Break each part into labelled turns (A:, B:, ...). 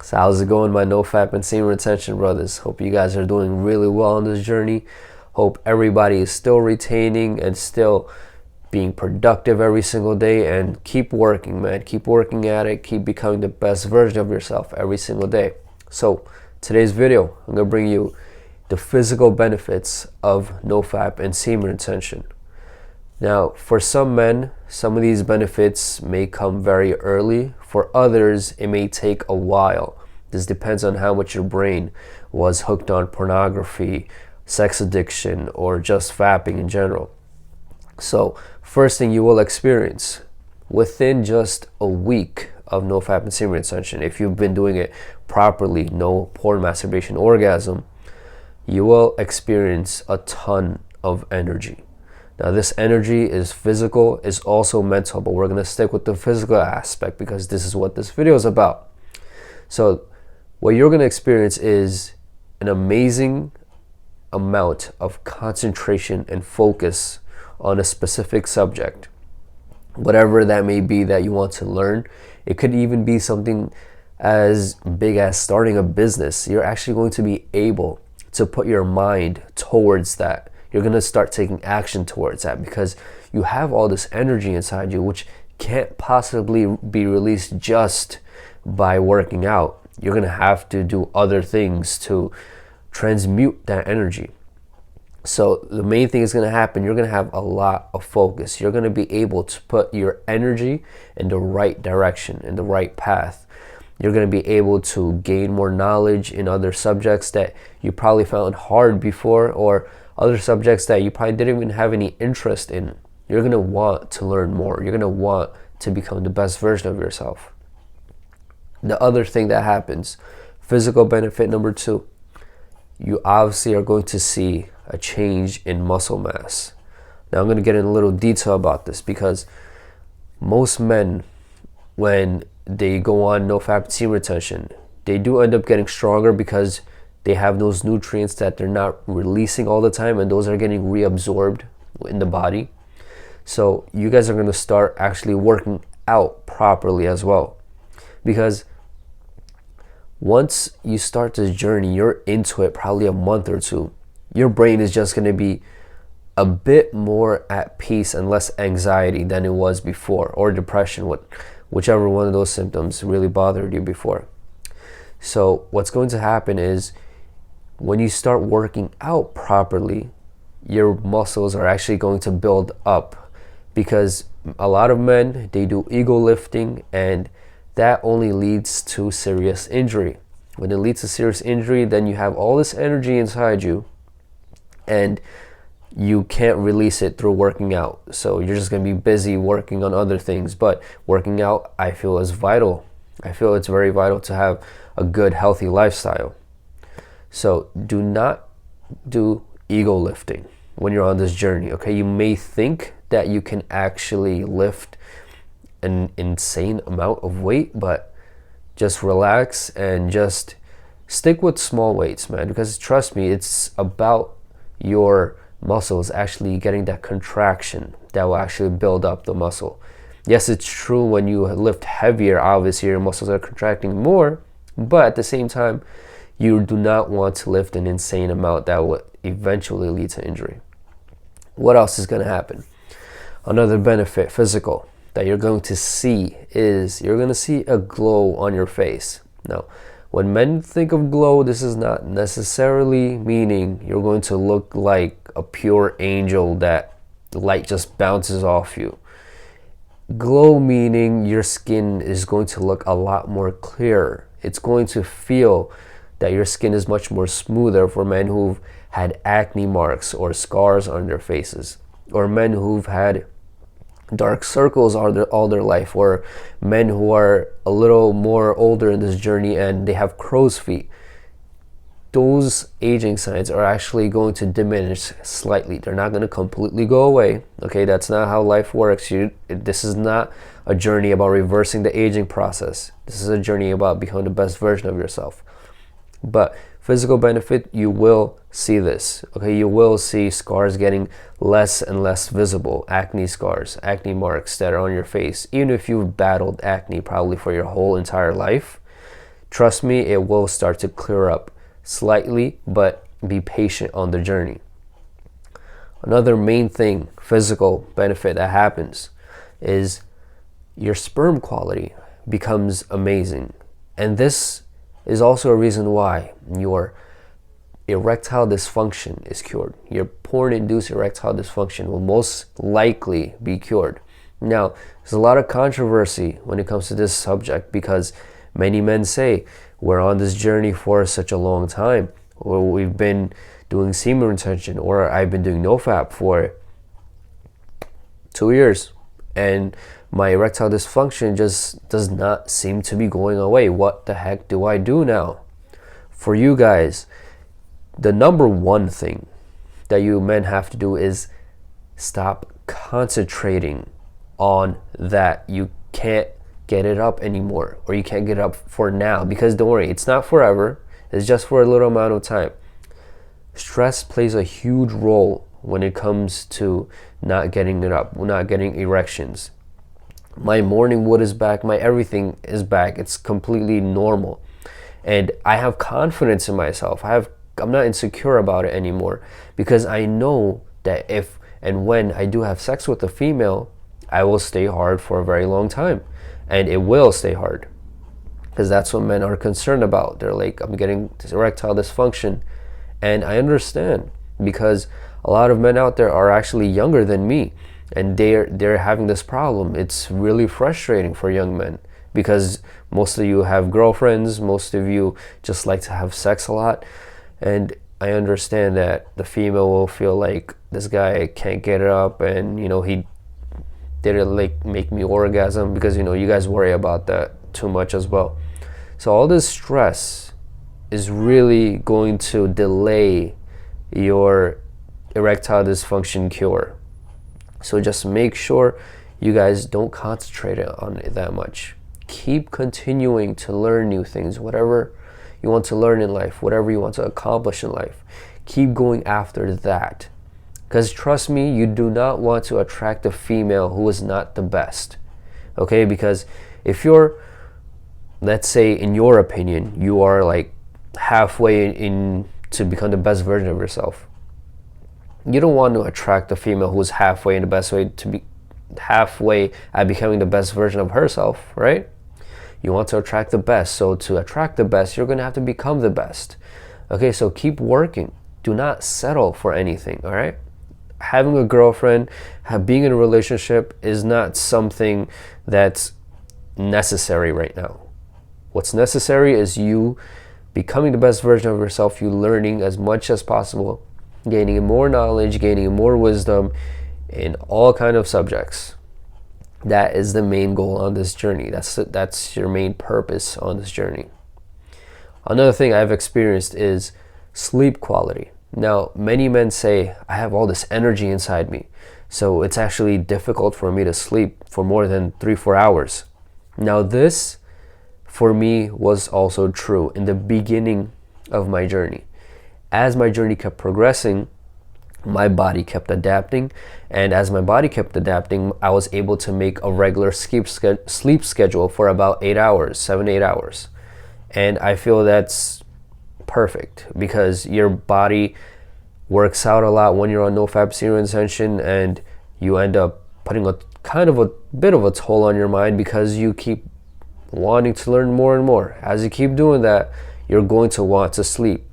A: So how's it going, my Nofap and Semen retention brothers? Hope you guys are doing really well on this journey. Hope everybody is still retaining and still being productive every single day, and keep working, man. Keep working at it. Keep becoming the best version of yourself every single day. So today's video, I'm gonna bring you the physical benefits of Nofap and semen retention. Now, for some men, some of these benefits may come very early. For others, it may take a while. This depends on how much your brain was hooked on pornography, sex addiction, or just fapping in general. So, first thing you will experience within just a week of Nofap and semen retention, if you've been doing it properly, no porn, masturbation, orgasm, you will experience a ton of energy. Now, this energy is physical, is also mental, but we're going to stick with the physical aspect because this is what this video is about. So what you're going to experience is an amazing amount of concentration and focus on a specific subject, whatever that may be that you want to learn. It could even be something as big as starting a business. You're actually going to be able to put your mind towards that. You're going to start taking action towards that because you have all this energy inside you, which can't possibly be released just by working out. You're going to have to do other things to transmute that energy. So the main thing is going to happen, you're going to have a lot of focus. You're going to be able to put your energy in the right direction, in the right path. You're going to be able to gain more knowledge in other subjects that you probably found hard before, or other subjects that you probably didn't even have any interest in. You're going to want to learn more. You're going to want to become the best version of yourself. The other thing that happens, physical benefit number 2, you obviously are going to see a change in muscle mass. Now, I'm going to get in a little detail about this because most men, when they go on Nofap semen retention, they do end up getting stronger because they have those nutrients that they're not releasing all the time, and those are getting reabsorbed in the body. So you guys are going to start actually working out properly as well, because once you start this journey, you're into it probably a month or two, your brain is just going to be a bit more at peace and less anxiety than it was before, or depression, whichever one of those symptoms really bothered you before. So what's going to happen is, when you start working out properly, your muscles are actually going to build up, because a lot of men, they do ego lifting, and that only leads to serious injury. When it leads to serious injury, then you have all this energy inside you and you can't release it through working out. So you're just going to be busy working on other things. But working out, I feel, is vital. I feel it's very vital to have a good, healthy lifestyle. So do not do ego lifting when you're on this journey, okay? You may think that you can actually lift an insane amount of weight, but just relax and just stick with small weights, man, because trust me, it's about your muscles actually getting that contraction that will actually build up the muscle. Yes, it's true, when you lift heavier, obviously your muscles are contracting more, but at the same time, you do not want to lift an insane amount that will eventually lead to injury. What else is going to happen? Another benefit, physical, that you're going to see is you're going to see a glow on your face. Now, when men think of glow, this is not necessarily meaning you're going to look like a pure angel that light just bounces off you. Glow meaning your skin is going to look a lot more clear. It's going to feel that your skin is much more smoother for men who've had acne marks or scars on their faces, or men who've had dark circles all their life, or men who are a little more older in this journey and they have crow's feet. Those aging signs are actually going to diminish slightly. They're not going to completely go away. Okay, that's not how life works. This is not a journey about reversing the aging process. This is a journey about becoming the best version of yourself. But physical benefit, you will see this. Okay, you will see scars getting less and less visible. Acne scars, acne marks that are on your face. Even if you've battled acne probably for your whole entire life, Trust me, it will start to clear up slightly, but be patient on the journey. Another main thing, physical benefit that happens is your sperm quality becomes amazing. And this is also a reason why your erectile dysfunction is cured. Your porn-induced erectile dysfunction will most likely be cured. Now, there's a lot of controversy when it comes to this subject because many men say, we're on this journey for such a long time, or we've been doing semen retention, or I've been doing Nofap for 2 years, and my erectile dysfunction just does not seem to be going away. What the heck do I do now? For you guys, the number one thing that you men have to do is stop concentrating on that you can't get it up anymore, or you can't get it up for now, because don't worry, it's not forever, it's just for a little amount of time. Stress plays a huge role when it comes to not getting it up, not getting erections. My morning wood is back, my everything is back, it's completely normal, and I have confidence in myself. I'm not insecure about it anymore, because I know that if and when I do have sex with a female, I will stay hard for a very long time, and it will stay hard, because that's what men are concerned about. They're like, I'm getting this erectile dysfunction, and I understand, because a lot of men out there are actually younger than me, and they're having this problem. It's really frustrating for young men, because most of you have girlfriends, most of you just like to have sex a lot, and I understand that the female will feel like this guy can't get it up, and he didn't like make me orgasm, because you guys worry about that too much as well. So all this stress is really going to delay your erectile dysfunction cure. So just make sure you guys don't concentrate on it that much. Keep continuing to learn new things, whatever you want to learn in life, whatever you want to accomplish in life. Keep going after that. Because trust me, you do not want to attract a female who is not the best. Okay? Because if you're, let's say in your opinion, you are like halfway in to become the best version of yourself, you don't want to attract a female who's halfway in the best way to be halfway at becoming the best version of herself, right? You want to attract the best. So to attract the best, you're going to have to become the best. Okay, so keep working. Do not settle for anything, all right? Having a girlfriend, being in a relationship is not something that's necessary right now. What's necessary is you becoming the best version of yourself, you learning as much as possible, gaining more knowledge, gaining more wisdom in all kind of subjects. That is the main goal on this journey. That's your main purpose on this journey. Another thing I've experienced is sleep quality. Now, many men say, I have all this energy inside me, so it's actually difficult for me to sleep for more than 3-4 hours. Now, this for me was also true in the beginning of my journey. As my journey kept progressing, my body kept adapting, and as my body kept adapting, I was able to make a regular sleep schedule for about 8 hours, 7-8 hours. And I feel that's perfect, because your body works out a lot when you're on Nofap semen retention, and you end up putting a kind of a bit of a toll on your mind, because you keep wanting to learn more and more. As you keep doing that, you're going to want to sleep,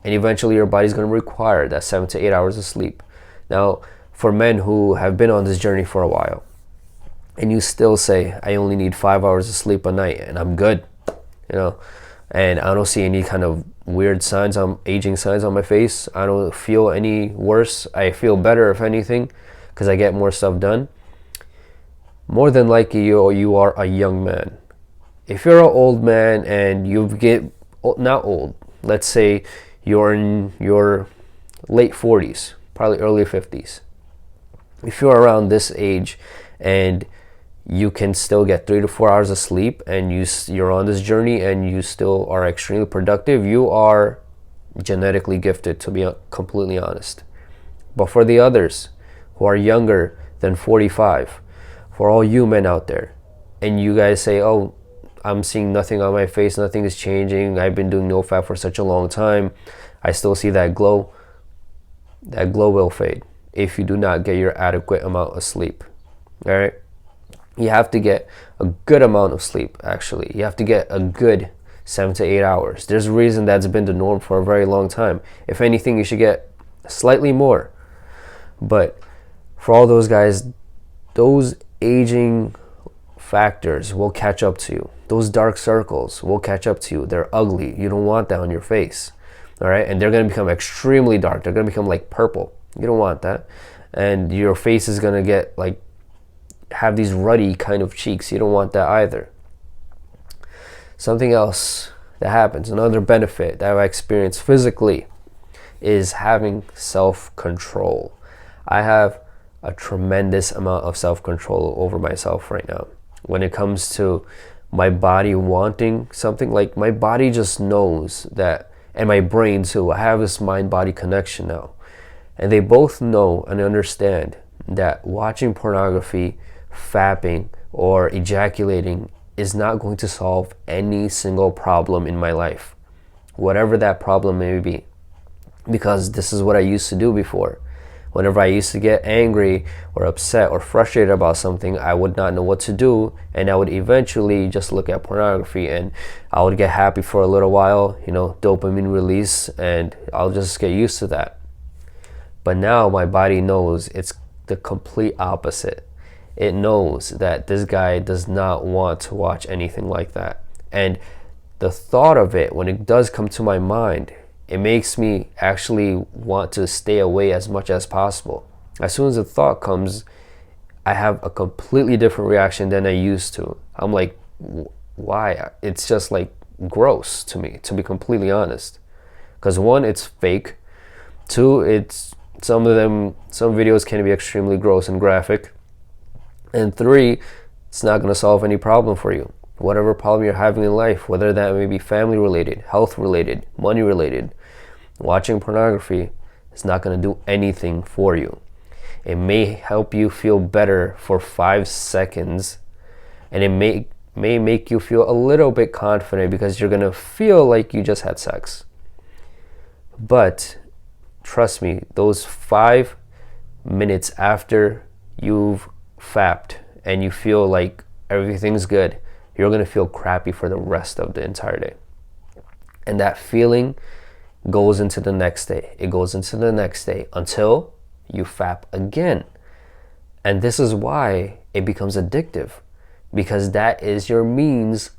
A: and eventually your body's going to require that 7 to 8 hours of sleep. Now, for men who have been on this journey for a while, and you still say, I only need 5 hours of sleep a night and I'm good, and I don't see any kind of weird signs, aging signs on my face. I don't feel any worse. I feel better, if anything, because I get more stuff done. More than likely, you are a young man. If you're an old man and not old, let's say you're in your late 40s, probably early 50s. If you're around this age and you can still get 3 to 4 hours of sleep, and you're on this journey and you still are extremely productive, you are genetically gifted, to be completely honest. But for the others who are younger than 45, for all you men out there, and you guys say, oh, I'm seeing nothing on my face, nothing is changing, I've been doing Nofap for such a long time, I still see that glow will fade if you do not get your adequate amount of sleep. All right, you have to get a good amount of sleep. Actually, you have to get a good 7 to 8 hours. There's a reason that's been the norm for a very long time. If anything, you should get slightly more. But for all those guys, those aging factors will catch up to you. Those dark circles will catch up to you. They're ugly. You don't want that on your face. All right, and they're going to become extremely dark. They're going to become like purple. You don't want that. And your face is going to get like, have these ruddy kind of cheeks. You don't want that either. Something else that happens, another benefit that I experience physically, is having self-control. I have a tremendous amount of self-control over myself right now. When it comes to my body wanting something, like my body just knows that, and my brain too. I have this mind-body connection now. And they both know and understand that watching pornography, fapping, or ejaculating is not going to solve any single problem in my life, whatever that problem may be. Because this is what I used to do before. Whenever I used to get angry or upset or frustrated about something, I would not know what to do, and I would eventually just look at pornography, and I would get happy for a little while, dopamine release, and I'll just get used to that. But now my body knows it's the complete opposite. It knows that this guy does not want to watch anything like that. And the thought of it, when it does come to my mind, it makes me actually want to stay away as much as possible. As soon as the thought comes, I have a completely different reaction than I used to. I'm like, why? It's just like gross to me, to be completely honest. Because one, it's fake. Two, some videos can be extremely gross and graphic. And three, it's not going to solve any problem for you. Whatever problem you're having in life, whether that may be family related, health related, money related, watching pornography is not going to do anything for you. It may help you feel better for 5 seconds, and it may make you feel a little bit confident because you're going to feel like you just had sex. But trust me, those 5 minutes after you've fapped and you feel like everything's good, you're going to feel crappy for the rest of the entire day. And that feeling goes into the next day. It goes into the next day until you fap again. And this is why it becomes addictive, because that is your means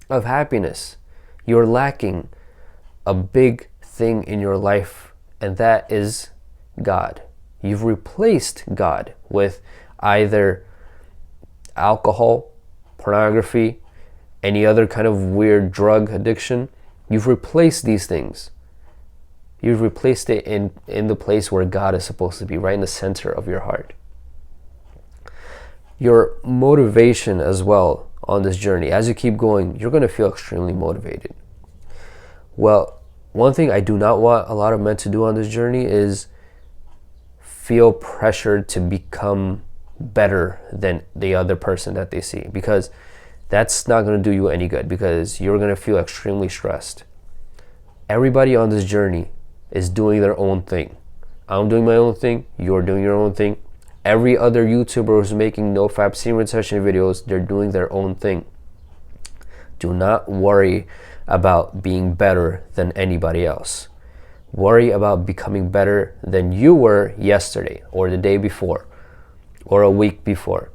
A: of happiness. You're lacking a big thing in your life, and that is God. You've replaced God with either alcohol, pornography, any other kind of weird drug addiction. You've replaced these things. You've replaced it in the place where God is supposed to be, right in the center of your heart. Your motivation as well on this journey, as you keep going, you're going to feel extremely motivated. Well, one thing I do not want a lot of men to do on this journey is feel pressured to become better than the other person that they see, because that's not going to do you any good, because you're going to feel extremely stressed. Everybody on this journey is doing their own thing. I'm doing my own thing, you're doing your own thing. Every other YouTuber who's making Nofap semen retention videos, they're doing their own thing. Do not worry about being better than anybody else. Worry about becoming better than you were yesterday, or the day before, or a week before.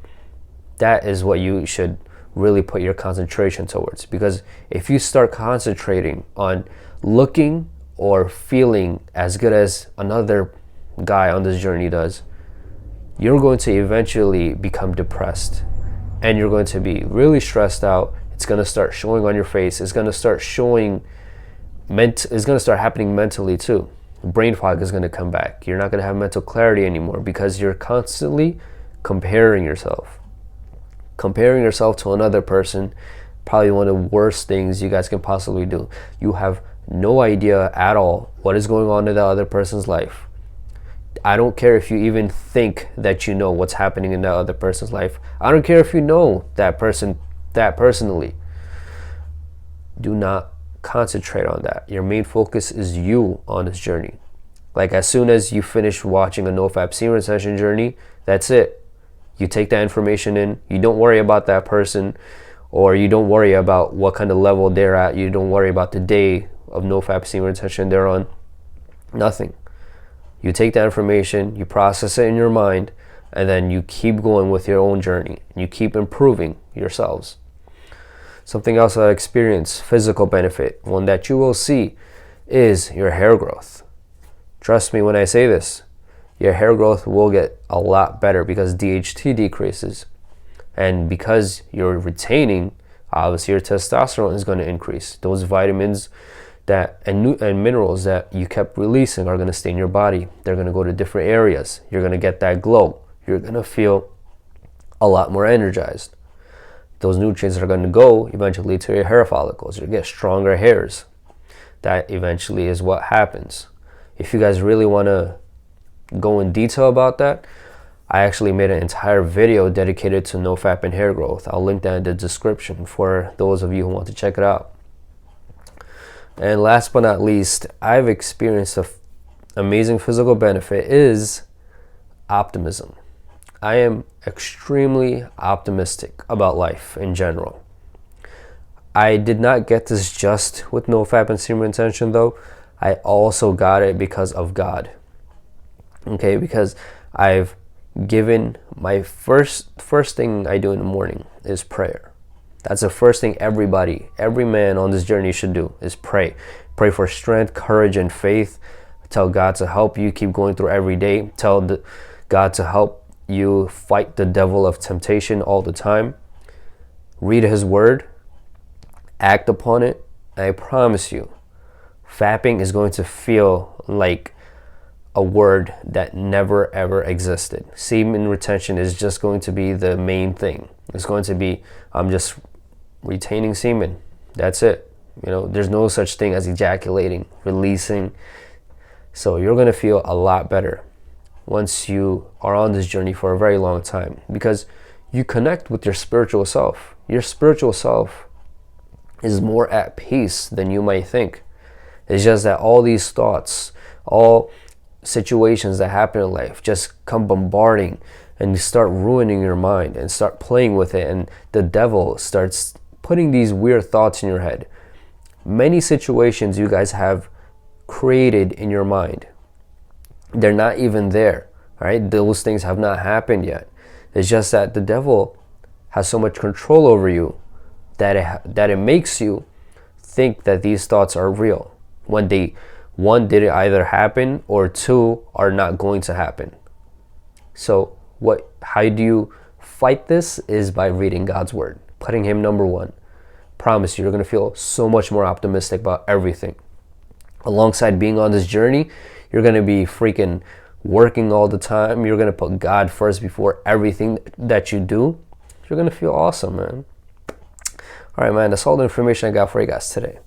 A: That is what you should really put your concentration towards, because if you start concentrating on looking or feeling as good as another guy on this journey does, you're going to eventually become depressed, and you're going to be really stressed out. It's going to start showing on your face. It's going to start it's going to start happening mentally too. Brain fog is going to come back. You're not going to have mental clarity anymore, because you're constantly comparing yourself. Comparing yourself to another person, probably one of the worst things you guys can possibly do. You have no idea at all what is going on in the other person's life. I don't care if you even think that you know what's happening in that other person's life. I don't care if you know that person that personally. Do not concentrate on that. Your main focus is you on this journey. Like as soon as you finish watching a Nofap semen retention journey, that's it. You take that information in. You don't worry about that person, or you don't worry about what kind of level they're at. You don't worry about the day of Nofap semen retention they're on. Nothing. You take that information, you process it in your mind, and then you keep going with your own journey. You keep improving yourselves. Something else I experience, physical benefit, one that you will see, is your hair growth. Trust me when I say this, your hair growth will get a lot better because DHT decreases. And because you're retaining, obviously your testosterone is going to increase. Those vitamins and minerals that you kept releasing are going to stay in your body. They're going to go to different areas. You're going to get that glow. You're going to feel a lot more energized. Those nutrients are going to go eventually to your hair follicles. You get stronger hairs. That eventually is what happens. If you guys really want to go in detail about that, I actually made an entire video dedicated to Nofap and hair growth. I'll link that in the description for those of you who want to check it out. And last but not least, I've experienced an amazing physical benefit is optimism. I am extremely optimistic about life in general. I did not get this just with Nofap and semen retention though. I also got it because of God. Okay, because I've given my first thing I do in the morning is prayer. That's the first thing every man on this journey should do is pray. Pray for strength, courage, and faith. Tell God to help you keep going through every day. Tell God to help you fight the devil of temptation all the time. Read his word. Act upon it. And I promise you, fapping is going to feel like a word that never ever existed. Semen retention is just going to be the main thing. It's going to be, I'm just retaining semen. That's it. You know, there's no such thing as ejaculating, releasing. So you're going to feel a lot better once you are on this journey for a very long time, because you connect with your spiritual self. Your spiritual self is more at peace than you might think. It's just that all these thoughts, all situations that happen in life just come bombarding, and you start ruining your mind and start playing with it, and the devil starts putting these weird thoughts in your head. Many situations you guys have created in your mind, they're not even there, all right? Those things have not happened yet. It's just that the devil has so much control over you that it makes you think that these thoughts are real when they, one, didn't either happen, or two, are not going to happen. So how do you fight this is by reading God's word, putting him number one. Promise you're going to feel so much more optimistic about everything. Alongside being on this journey, you're going to be freaking working all the time. You're going to put God first before everything that you do. You're going to feel awesome, man. All right, man, that's all the information I got for you guys today.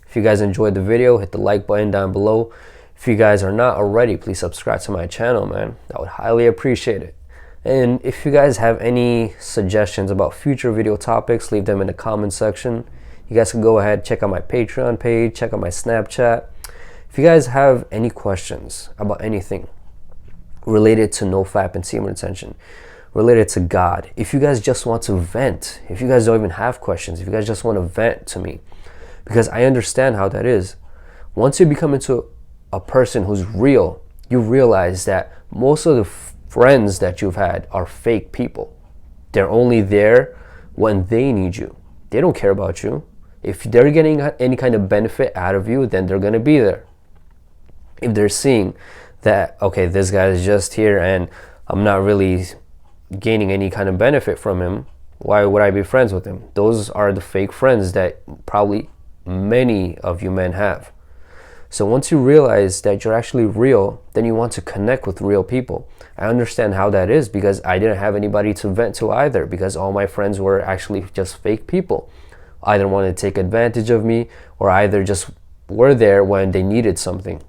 A: If you guys enjoyed the video, hit the like button down below. If you guys are not already, please subscribe to my channel, man. I would highly appreciate it. And if you guys have any suggestions about future video topics, leave them in the comment section. You guys can go ahead, check out my Patreon page, check out my Snapchat. If you guys have any questions about anything related to Nofap and semen retention, related to God, if you guys just want to vent, if you guys don't even have questions, if you guys just want to vent to me, because I understand how that is. Once you become into a person who's real, you realize that most of the friends that you've had are fake people. They're only there when they need you. They don't care about you. If they're getting any kind of benefit out of you, then they're going to be there. If they're seeing that, okay, this guy is just here and I'm not really gaining any kind of benefit from him, why would I be friends with him? Those are the fake friends that probably many of you men have. So once you realize that you're actually real, then you want to connect with real people. I understand how that is, because I didn't have anybody to vent to either, because all my friends were actually just fake people. Either wanted to take advantage of me, or either just were there when they needed something.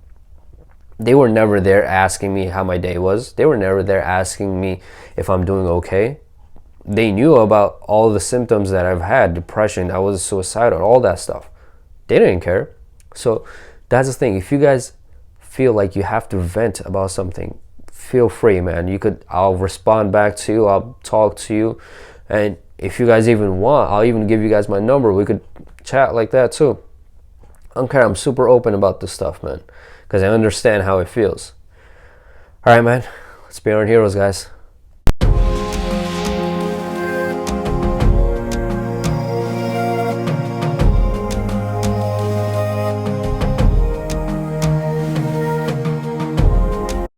A: They were never there asking me how my day was. They were never there asking me if I'm doing okay. They knew about all the symptoms that I've had, depression, I was suicidal, all that stuff. they didn't care. So that's the thing. If you guys feel like you have to vent about something, feel free, man. I'll respond back to you, I'll talk to you, and if you guys even want, I'll even give you guys my number. We could chat like that too. I don't care. I'm super open about this stuff, man, because I understand how it feels. All right, man. Let's be our heroes, guys.